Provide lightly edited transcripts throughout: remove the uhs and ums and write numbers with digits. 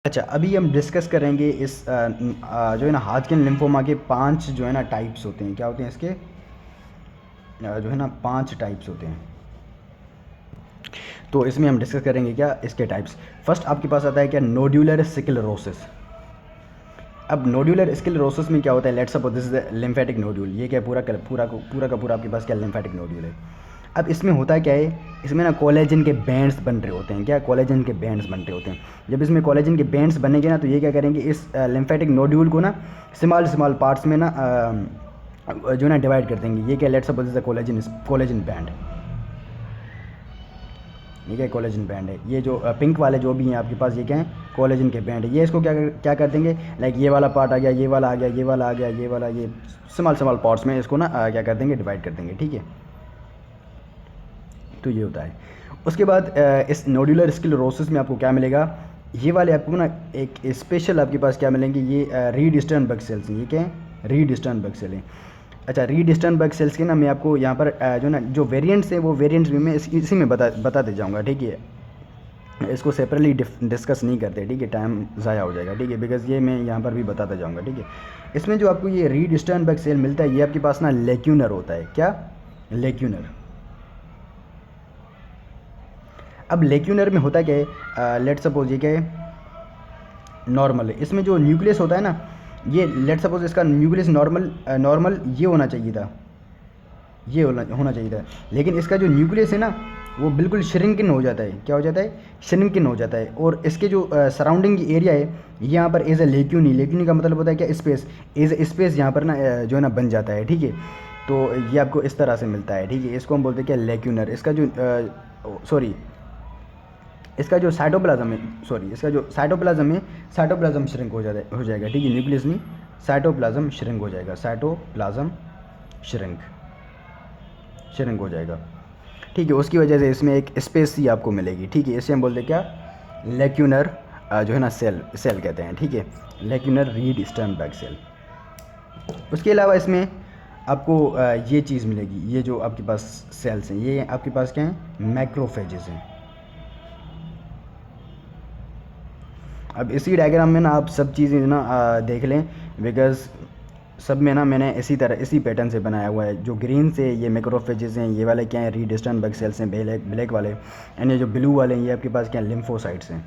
अच्छा, अभी हम डिस्कस करेंगे इस जो है ना हादकिन लिम्फोमा के 5 जो है ना टाइप्स होते हैं। क्या होते हैं इसके? जो है ना 5 टाइप्स होते हैं। तो इसमें हम डिस्कस करेंगे क्या इसके टाइप्स। फर्स्ट आपके पास आता है क्या, नोड्यूलर स्क्लेरोसिस। अब नोड्यूलर स्क्लेरोसिस में क्या होता है, let's suppose this is lymphatic nodule. ये क्या पूरा का पूरा आपके पास क्या लिम्फेटिक नोड्यूल है। अब इसमें होता क्या है, इसमें ना कोलेजन के बैंड्स बन रहे होते हैं। क्या कोलेजन के बैंड्स बन रहे होते हैं। जब इसमें कोलेजन के बैंड्स बनेंगे ना, तो ये क्या करेंगे, इस लिम्फेटिक नोड्यूल को ना स्मॉल स्मॉल पार्ट्स में ना जो ना डिवाइड कर देंगे। ये क्या, let's suppose this collagen collagen band. ये क्या कोलेजन बैंड है। ये जो पिंक वाले जो भी हैं आपके पास, ये क्या है, कोलेजन के बैंड है। ये इसको क्या कर देंगे, लाइक ये वाला पार्ट आ गया, ये वाला आ गया, ये वाला आ गया, ये वाला, ये स्मॉल स्मॉल पार्ट्स में इसको ना क्या कर देंगे, डिवाइड कर देंगे। ठीक है, तो ये होता है। उसके बाद इस नोड्यूलर स्क्लेरोसिस में आपको क्या मिलेगा, ये वाले आपको ना एक स्पेशल आपके पास क्या मिलेंगे, ये रीड स्टर्नबर्ग सेल्स हैं। ये क्या है, रीड स्टर्नबर्ग सेल हैं। अच्छा, रीड स्टर्नबर्ग सेल्स के ना मैं आपको यहाँ पर जो ना जो वेरिएंट्स हैं, वो वेरिएंट्स भी मैं इसी में बताते जाऊँगा। ठीक है, इसको सेपरेटली डिस्कस नहीं करते। ठीक है, टाइम ज़ाया हो जाएगा। ठीक है, बिकॉज़ ये मैं यहाँ पर भी बताता जाऊँगा। ठीक है, इसमें जो आपको ये रीड स्टर्नबर्ग सेल मिलता है, ये आपके पास ना लेक्यूनर होता है। क्या, लेक्यूनर। अब लेक्यूनर में होता क्या है, लेट सपोज ये क्या है, नॉर्मल है। इसमें जो न्यूक्लियस होता है ना, ये लेट सपोज इसका न्यूक्लियस नॉर्मल ये होना चाहिए था, ये होना चाहिए था। लेकिन इसका जो न्यूक्लियस है ना, वो बिल्कुल श्रिंकिन हो जाता है। क्या हो जाता है, श्रिंकिन हो जाता है। और इसके जो सराउंडिंग एरिया है, ये यहाँ पर एज ए लेक्यूनी, लेक्यूनी का मतलब होता है क्या, स्पेस। एज ए स्पेस यहाँ पर ना जो है ना बन जाता है। ठीक है, तो ये आपको इस तरह से मिलता है। ठीक है, इसको हम बोलते हैं क्या, लेक्यूनर। इसका जो सॉरी इसका जो साइटोप्लाज्म है, इसका जो साइटोप्लाज्म है, साइटोप्लाज्म श्रिंक हो जाएगा। ठीक है, न्यूक्लियस नहीं, साइटोप्लाज्म श्रिंक हो जाएगा। साइटोप्लाज्म श्रिंक श्रिंक हो जाएगा। ठीक है, उसकी वजह से इसमें एक स्पेस ही आपको मिलेगी। ठीक है, इसे हम बोलते हैं क्या, लेक्यूनर जो है ना सेल कहते हैं। ठीक है, लेक्यूनर रीड स्टर्नबर्ग सेल। उसके अलावा इसमें आपको ये चीज़ मिलेगी, ये जो आपके पास सेल्स हैं, ये आपके पास क्या हैं, मैक्रोफेजेस हैं। अब इसी डायग्राम में ना आप सब चीज़ें ना देख लें, बिकॉज़ सब में ना मैंने इसी पैटर्न से बनाया हुआ है। जो ग्रीन से ये मैक्रोफेजेस हैं, ये वाले क्या हैं, रीड स्टर्नबर्ग सेल्स हैं, ब्लैक वाले। एंड ये जो ब्लू वाले हैं, ये आपके पास क्या, लिम्फोसाइट्स हैं।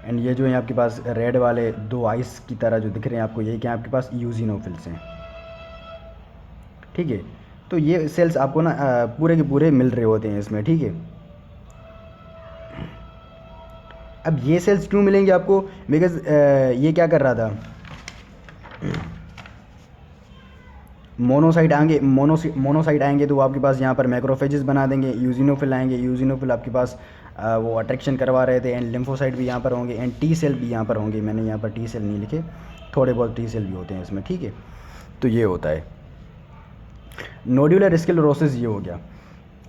एंड ये जो है आपके पास रेड वाले दो आइस की तरह जो दिख रहे हैं आपको, ये क्या है, आपके पास यूजिनोफिल्स हैं। ठीक है, तो ये सेल्स आपको ना पूरे के पूरे मिल रहे होते हैं इसमें। ठीक है, अब ये सेल्स क्यों मिलेंगे आपको, बिकॉज ये क्या कर रहा था, मोनोसाइट आएंगे तो वो आपके पास यहाँ पर मैक्रोफेजेस बना देंगे। यूजिनोफिल आएंगे, यूजिनोफिल आपके पास वो अट्रैक्शन करवा रहे थे। एंड लिम्फोसाइट भी यहाँ पर होंगे, एंड टी सेल भी यहाँ पर होंगे। मैंने यहाँ पर टी सेल नहीं लिखे, थोड़े बहुत टी सेल भी होते हैं इसमें। ठीक है, तो ये होता है नोड्यूलर स्क्लेरोसिस, ये हो गया।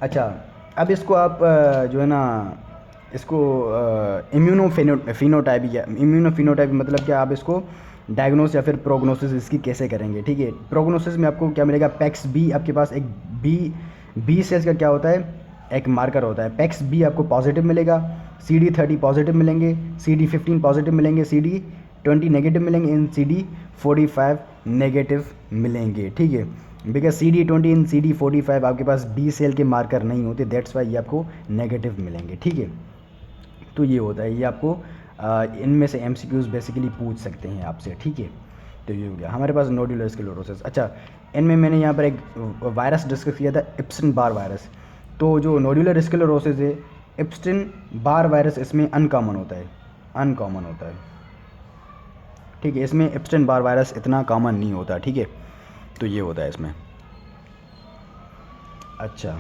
अच्छा, अब इसको आप जो है ना, इसको इम्यूनोफिनोटाइप मतलब क्या, आप इसको डायग्नोस या फिर प्रोग्नोसिस इसकी कैसे करेंगे। ठीक है, प्रोग्नोसिस में आपको क्या मिलेगा, पैक्स बी। आपके पास एक बी सेल्स का क्या होता है, एक मार्कर होता है। पैक्स बी आपको पॉजिटिव मिलेगा, CD30 पॉजिटिव मिलेंगे, CD15 पॉजिटिव मिलेंगे, CD20 नेगेटिव मिलेंगे, इन CD45 नेगेटिव मिलेंगे। ठीक है, बिकॉज CD20 इन CD45 आपके पास बी सेल के मार्कर नहीं होते, दैट्स वाई ये आपको नेगेटिव मिलेंगे। ठीक है, तो ये होता है, ये आपको इनमें से MCQs बेसिकली पूछ सकते हैं आपसे। ठीक है, तो ये हो गया हमारे पास नोड्यूलर स्क्लेरोसिस। अच्छा, इनमें मैंने यहाँ पर एक वायरस डिस्कस किया था, इप्सिन बार वायरस। तो जो नोड्यूलर स्क्लेरोसिस है, इप्सिन बार वायरस इसमें अनकॉमन होता है, अनकॉमन होता है। ठीक है, इसमें इप्सिन बार वायरस इतना कॉमन नहीं होता। ठीक है, तो ये होता है इसमें। अच्छा,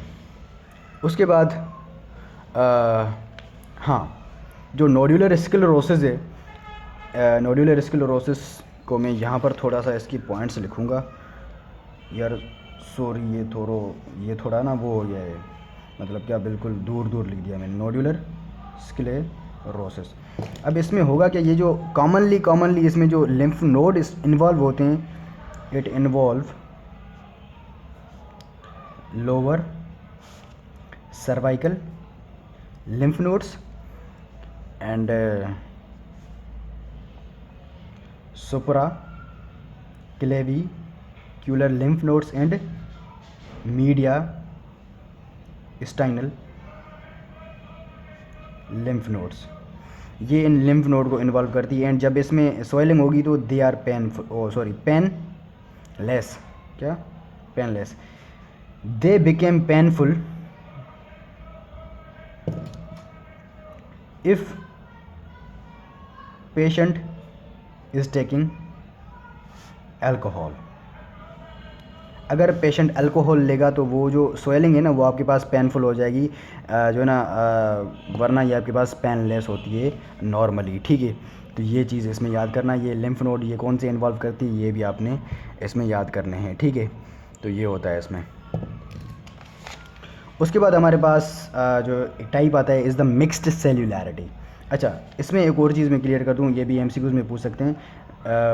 उसके बाद हाँ, जो नोड्यूलर स्क्लेरोसिस है, नोड्यूलर स्क्लेरोसिस को मैं यहाँ पर थोड़ा सा इसकी पॉइंट्स लिखूँगा यार। सॉरी, ये थोड़ा ना वो हो गया है, मतलब क्या, बिल्कुल दूर दूर लिख दिया मैंने, नोड्यूलर स्क्लेरोसिस। अब इसमें होगा क्या, ये जो कॉमनली इसमें जो लिम्फ नोड इन्वॉल्व होते हैं, it involve lower cervical lymph nodes and supraclavicular lymph nodes and mediastinal lymph nodes, ये इन लिम्फ नोड को इन्वॉल्व करती है। एंड जब इसमें स्वेलिंग होगी तो दे आर पेनलेस, क्या painless, they become painful if patient is taking alcohol. अगर पेशेंट अल्कोहल लेगा तो वो जो स्वेलिंग है ना वो आपके पास पेनफुल हो जाएगी, जो है ना, वरना ये आपके पास पेनलेस होती है नॉर्मली, ठीक है। तो ये चीज़ इसमें याद करना, ये लिम्फ नोड ये कौन से इन्वॉल्व करती है ये भी आपने इसमें याद करने हैं, ठीक है। तो ये होता है इसमें। उसके बाद हमारे पास जो एक टाइप आता है इज़ द मिक्स्ड सेल्युलैरिटी। अच्छा, इसमें एक और चीज़ मैं क्लियर कर दूँ, ये भी एमसीक्यूज़ में पूछ सकते हैं।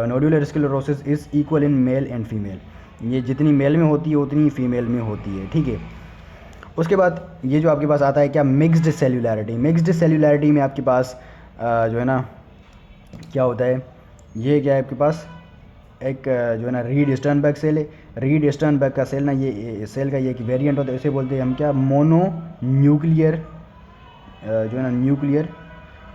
Nodular sclerosis is equal in male and female, ये जितनी मेल में होती है उतनी फीमेल में होती है, ठीक है। उसके बाद ये जो आपके पास आता है क्या, मिक्स्ड सेल्युलैरिटी। मिक्स्ड सेल्युलैरिटी में आपके पास जो है ना क्या होता है, ये क्या है आपके पास एक जो है ना रीड स्टर्नबर्ग सेल है। रीड स्टर्नबर्ग का सेल ना, ये सेल का ये एक वेरिएंट होता है, इसे बोलते हैं हम क्या, मोनो न्यूक्लियर जो है ना न्यूक्लियर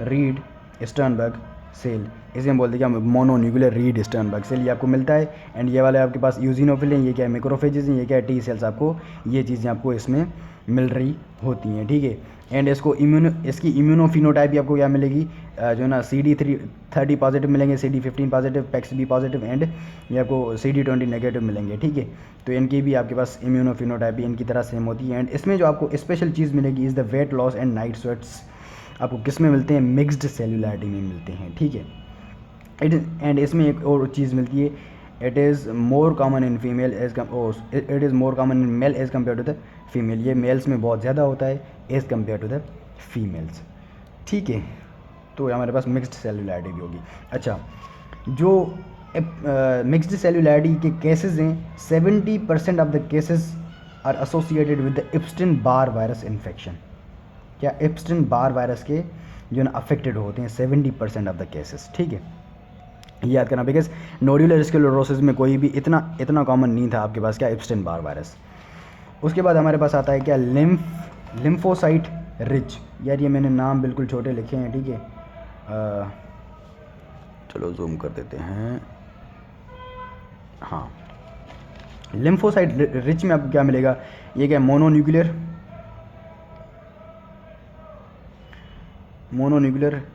रीड स्टर्नबर्ग सेल, इसे हम बोलते हैं क्या, mono nuclear Reed Sternberg cell, ये आपको मिलता है। एंड ये वाले आपके पास यूजिनोफिल हैं, ये क्या है मैक्रोफेजेस हैं, ये क्या है टी सेल्स, आपको ये चीज़ें आपको इसमें मिल रही होती हैं, ठीक है। एंड इसको इसकी इम्यूनोफिनोटाइप भी आपको क्या मिलेगी, जो है ना CD30 पॉजिटिव मिलेंगे, CD15 positive, PEX-B positive, and ये आपको CD20 नेगेटिव मिलेंगे, ठीक है। तो इनकी भी आपके पास इम्यूनोफिनोटाइप भी इनकी तरह सेम होती है। एंड इसमें जो आपको स्पेशल चीज़ मिलेगी is the weight loss and night sweats, आपको किस में मिलते हैं, मिक्स्ड सेल्युलैरिटी में मिलते हैं, ठीक है। एंड इसमें एक और चीज़ मिलती है, it is more common in female as it is more common in male as compare to the female, ये मेल्स में बहुत ज़्यादा होता है as compare to the females, ठीक है। तो हमारे पास मिक्स्ड सेल्युलैरिटी भी होगी। अच्छा, जो मिक्स्ड सेल्युलैरिटी के केसेस हैं, 70% of the cases are associated with the Epstein Barr virus infection, क्या एप्स्टेन बार वायरस के जो है ना अफेक्टेड होते हैं 70% ऑफ द केसेस, ठीक है। ये याद करना, बिकॉज नोडुलर स्क्लेरोसिस में कोई भी इतना कॉमन नहीं था आपके पास क्या, एप्स्टेन बार वायरस। उसके बाद हमारे पास आता है क्या, लिम्फोसाइट रिच। यार ये मैंने नाम बिल्कुल छोटे लिखे हैं, ठीक है। चलो जूम कर देते हैं। हाँ, लिम्फोसाइट रिच में आपको क्या मिलेगा, ये क्या, मोनोन्यूक्लियर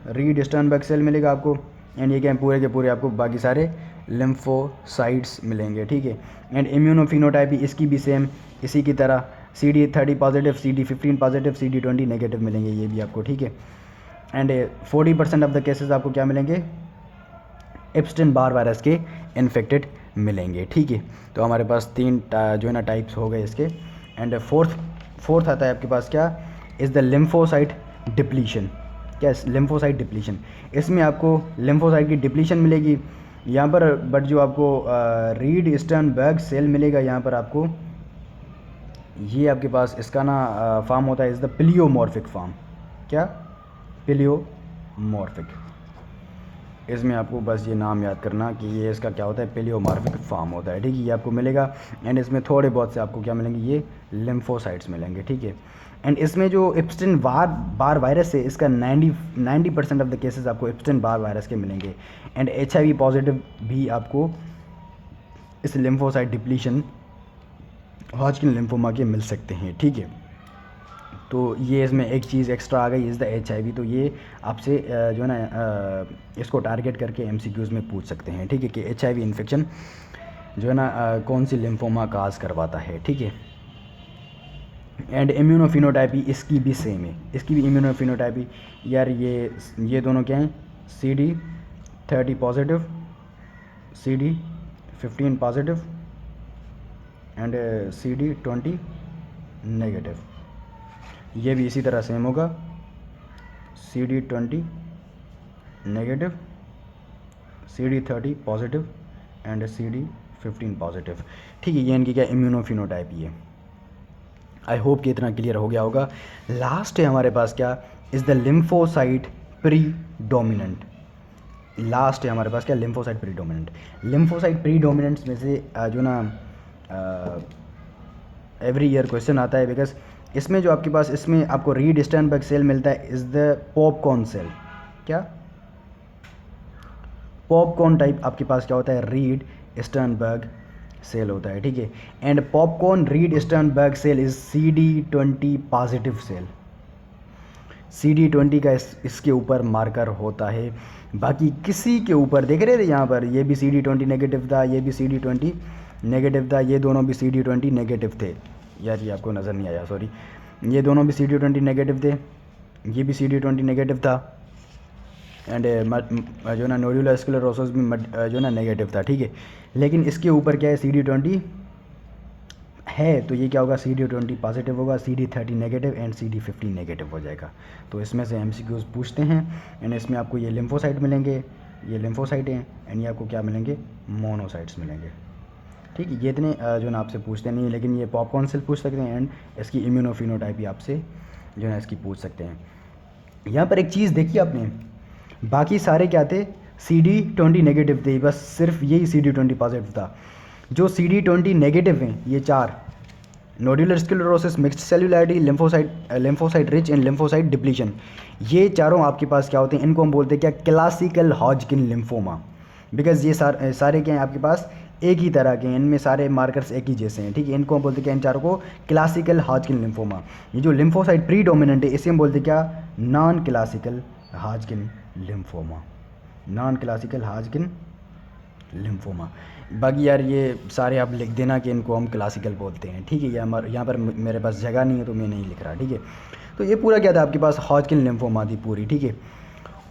रीड स्टर्नबर्ग सेल मिलेगा आपको। एंड ये क्या है, पूरे के पूरे आपको बाकी सारे लिम्फोसाइट्स मिलेंगे, ठीक है। एंड इम्यूनोफिनोटाइप भी इसकी भी सेम इसी की तरह CD30 positive, CD15 positive, CD20 negative मिलेंगे ये भी आपको, ठीक है। एंड 40% ऑफ द केसेस आपको क्या मिलेंगे, एप्स्टेन बार वायरस के इन्फेक्टेड मिलेंगे, ठीक है। तो हमारे पास 3 जो है ना टाइप्स हो गए इसके। एंड फोर्थ आता है आपके पास क्या, इज़ द लिम्फोसाइट डिप्लीशन। क्या, लिम्फोसाइट डिप्लीशन, इसमें आपको लिम्फोसाइट की डिप्लीशन मिलेगी यहाँ पर, बट जो आपको रीड स्टर्नबर्ग सेल मिलेगा यहाँ पर आपको, ये आपके पास इसका ना फॉर्म होता है इज़ द प्लियोमॉर्फिक फॉर्म। क्या, प्लियोमॉर्फिक, इसमें आपको बस ये नाम याद करना कि ये इसका क्या होता है, प्लियोमॉर्फिक फॉर्म होता है, ठीक है। ये आपको मिलेगा। एंड इसमें थोड़े बहुत से आपको क्या मिलेंगे, ये लिम्फोसाइट्स मिलेंगे, ठीक है। एंड इसमें जो एप्स्टेन बार वायरस है, इसका 90% ऑफ द केसेस आपको एप्स्टेन बार वायरस के मिलेंगे। एंड HIV पॉजिटिव भी आपको इस लिम्फोसाइट डिप्लीशन हॉजकिन लिम्फोमा के मिल सकते हैं, ठीक है। तो ये इसमें एक चीज़ एक्स्ट्रा आ गई इज़ द HIV, तो ये आपसे जो है ना इसको टारगेट करके MCQs में पूछ सकते हैं, ठीक है, कि HIV इन्फेक्शन जो है ना कौन सी लिम्फोमा काज करवाता है, ठीक है। एंड इम्यूनोफिनोटाइप ही इसकी भी सेम है, इसकी भी इम्यूनोफिनोटाइप ही, यार ये दोनों क्या हैं, CD30 positive, CD15 positive and CD20 negative, ये भी इसी तरह सेम होगा, CD20 negative, CD30 positive and CD15 positive, ठीक है। ये इनकी क्या इम्यूनोफिनोटाइप ही है। आई होप कि इतना क्लियर हो गया होगा। लास्ट है हमारे पास क्या, is the lymphocyte predominant. Last है हमारे पास क्या, लिम्फोसाइट प्रीडोमिनेंट। लिम्फोसाइट प्रीडोमिनेंट्स में से जो ना एवरी ईयर क्वेश्चन आता है, बिकॉज इसमें जो आपके पास इसमें आपको रीड स्टर्नबर्ग सेल मिलता है इज़ द पॉपकॉर्न सेल। क्या पॉपकॉर्न टाइप आपके पास क्या होता है, रीड स्टर्नबर्ग सेल होता है, ठीक है। And popcorn Reed Sternberg cell is CD20 positive cell. CD20 का इसके ऊपर मार्कर होता है, बाकी किसी के ऊपर देख रहे थे यहाँ पर, ये भी CD20 नेगेटिव था, ये भी CD20 नेगेटिव था, ये दोनों भी CD20 नेगेटिव थे। यार ये आपको नज़र नहीं आया, सॉरी, ये दोनों भी CD20 नेगेटिव थे, ये भी CD20 नेगेटिव था, एंड जो ना नोडुलर स्क्लेरोसिस भी जो ना नेगेटिव था, ठीक है। लेकिन इसके ऊपर क्या है, CD20 है, तो ये क्या होगा, CD20 पॉजिटिव होगा, CD30 negative and CD50 negative हो जाएगा। तो इसमें से MCQs पूछते हैं, एंड इसमें आपको ये लिम्फोसाइट मिलेंगे, ये लिम्फोसाइट हैं, एंड ये आपको क्या मिलेंगे, मोनोसाइट्स मिलेंगे, ठीक है। ये इतने जो ना आपसे पूछते नहीं, लेकिन ये पॉपकॉर्न सेल पूछ सकते हैं, एंड इसकी इम्यूनोफिनोटाइप भी आपसे जो है इसकी पूछ सकते हैं। यहाँ पर एक चीज़ देखिए आपने, बाकी सारे क्या थे, CD20 नेगेटिव थे, बस सिर्फ यही CD20 पॉजिटिव था। जो CD20 नेगेटिव हैं ये चार, nodular sclerosis, mixed cellularity, lymphocyte rich and lymphocyte depletion, ये चारों आपके पास क्या होते हैं, इनको हम बोलते हैं क्या, क्लासिकल हॉजकिन लिम्फोमा। बिकॉज ये सारे क्या हैं आपके पास एक ही तरह के हैं, इनमें सारे मार्कर्स एक ही जैसे हैं, ठीक है। इनको हम बोलते हैं क्या, इन चारों को क्लासिकल हॉजकिन लिम्फोमा। ये जो लिम्फोसाइट प्रीडोमिनेंट है इसे हम बोलते हैं क्या, non classical Hodgkin lymphoma, non classical Hodgkin lymphoma. बाकी यार ये सारे आप लिख देना कि इनको हम क्लासिकल बोलते हैं, ठीक है। यहाँ पर मेरे पास जगह नहीं है तो मैं नहीं लिख रहा, ठीक है। तो ये पूरा क्या था आपके पास, हॉजकिन लिम्फोमा थी पूरी, ठीक है।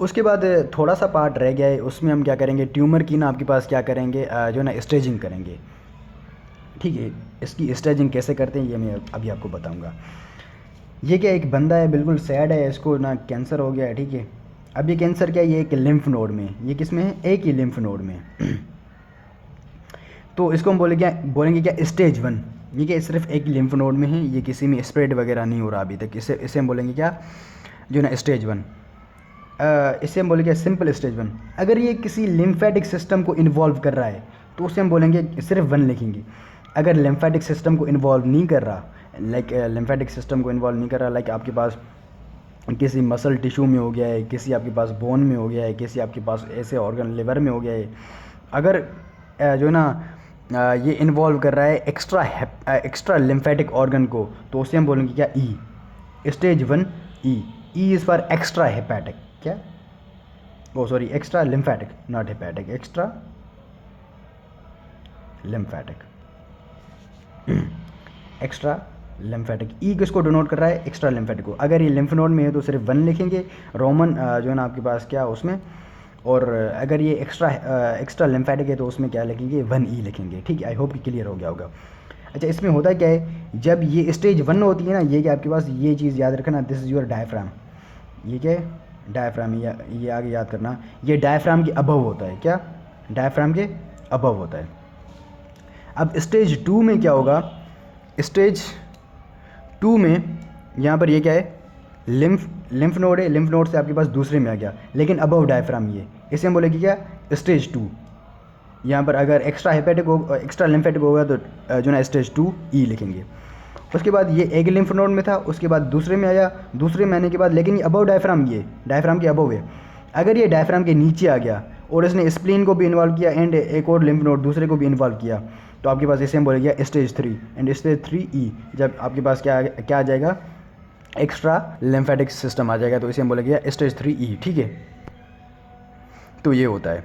उसके बाद थोड़ा सा पार्ट रह गया है, उसमें हम क्या करेंगे, ट्यूमर की ना आपके पास क्या करेंगे, जो ना स्टेजिंग करेंगे, ठीक है। इसकी स्टेजिंग कैसे करते हैं ये मैं अभी आपको बताऊँगा। ये क्या, एक बंदा है बिल्कुल सैड है, इसको ना कैंसर हो गया है, ठीक है। अब ये कैंसर क्या है, ये एक लिम्फ नोड में, ये किस में है, एक ही लिम्फ नोड में। तो इसको हम बोलेंगे क्या, स्टेज 1। ये क्या, सिर्फ एक लिम्फ नोड में है, ये किसी में स्प्रेड वगैरह नहीं हो रहा अभी तक, इसे हम बोलेंगे क्या, जो ना स्टेज 1। इसे हम बोलेंगे सिंपल स्टेज 1। अगर ये किसी लिम्फेटिक सिस्टम को इन्वॉल्व कर रहा है तो उसे हम बोलेंगे सिर्फ 1 लिखेंगे। अगर लिम्फेटिक सिस्टम को इन्वॉल्व नहीं कर रहा, लिम्फेटिक सिस्टम को इन्वॉल्व नहीं कर रहा, लाइक आपके पास किसी मसल टिश्यू में हो गया है, किसी आपके पास बोन में हो गया है, किसी आपके पास ऐसे ऑर्गन लिवर में हो गया है, अगर जो ना ये इन्वॉल्व कर रहा है एक्स्ट्रा लिम्फेटिक ऑर्गन को, तो उसे हम बोलेंगे क्या, E, stage 1 E. E is for extra hepatic, क्या, oh sorry, extra lymphatic, not hepatic, extra lymphatic, extra lymphatic. E किसको डिनोट कर रहा है, एक्स्ट्रा लिम्फेटिक को। अगर ये लिम्फ नोड में है तो सिर्फ 1 लिखेंगे, रोमन जो है ना आपके पास क्या उसमें, और अगर ये एक्स्ट्रा लिम्फेटिक है तो उसमें क्या लिखेंगे, 1E लिखेंगे, ठीक है। आई होप कि क्लियर हो गया होगा। अच्छा, इसमें होता क्या है, जब ये स्टेज 1 होती है ना, ये क्या आपके पास, ये चीज़ याद रखना, दिस इज़ योर डायफ्राम। ये क्या है, डायफ्राम, ये आगे याद करना, ये डायफ्राम के अबव होता है, क्या, डायफ्राम के अबव होता है। अब स्टेज 2 में क्या होगा, स्टेज 2 में यहाँ पर ये क्या है, लिम्फ नोड है, लिम्फ नोड से आपके पास दूसरे में आ गया, लेकिन अबव डायफ्राम, ये इसे हम बोलेंगे क्या, स्टेज 2। यहाँ पर अगर एक्स्ट्रा लिम्फेटिक होगा तो जो ना स्टेज 2E लिखेंगे। उसके बाद ये एक लिम्फ नोड में था, उसके बाद दूसरे में आया, दूसरे में आने के बाद, लेकिन ये अबव डायफ्राम, ये डायफ्राम के अबव है। अगर ये डायफ्राम के नीचे आ गया और इसने स्प्लीन को भी इन्वॉल्व किया एंड एक और लिम्फ नोड दूसरे को भी इन्वॉल्व किया, तो आपके पास इसे हम बोलेंगे स्टेज 3 एंड स्टेज 3E। जब आपके पास क्या आ जाएगा, एक्स्ट्रा लिम्फेटिक सिस्टम आ जाएगा, तो इसे हम बोलेंगे स्टेज 3E, ठीक है। तो ये होता है,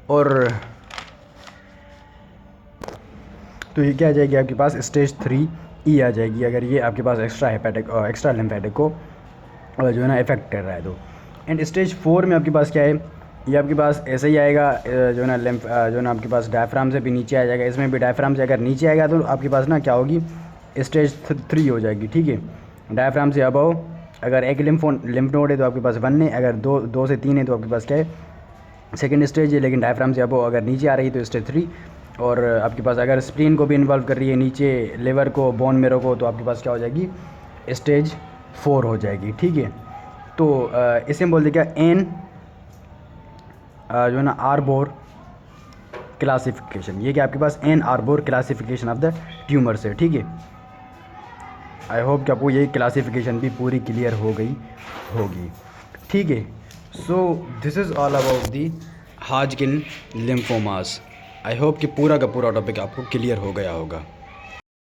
और तो ये क्या आ जाएगी आपके पास, स्टेज 3E आ जाएगी, अगर ये आपके पास एक्स्ट्रा लिम्फेटिक को जो है ना इफेक्ट कर रहा है तो। एंड स्टेज 4 में आपके पास क्या है, ये आपके पास ऐसे ही आएगा, जो ना जो ना आपके पास डायफ्राम से भी नीचे आ जाएगा, इसमें भी डायफ्राम से अगर नीचे आएगा तो आपके पास ना क्या होगी, स्टेज 3 हो जाएगी, ठीक है। डायफ्राम से अबव अगर एक लिम्फ नोड है तो आपके पास 1 है, अगर 2 से 3 है तो आपके पास क्या है, सेकेंड स्टेज है। लेकिन डायफ्राम से अबव अगर नीचे आ रही है तो स्टेज 3, और आपके पास अगर स्प्लीन को भी इन्वॉल्व कर रही है, नीचे लिवर को, बोन मेरो को, तो आपके पास क्या हो जाएगी, स्टेज 4 हो जाएगी, ठीक है। तो इसे हम बोल दें क्या, एन जो है ना आर्बोर क्लासिफिकेशन। ये कि आपके पास Ann Arbor classification of the tumours है, ठीक है। आई होप कि आपको ये क्लासिफिकेशन भी पूरी क्लियर हो गई होगी, ठीक है। So this is all about the Hodgkin lymphomas. I hope कि पूरा का पूरा टॉपिक आपको क्लियर हो गया होगा।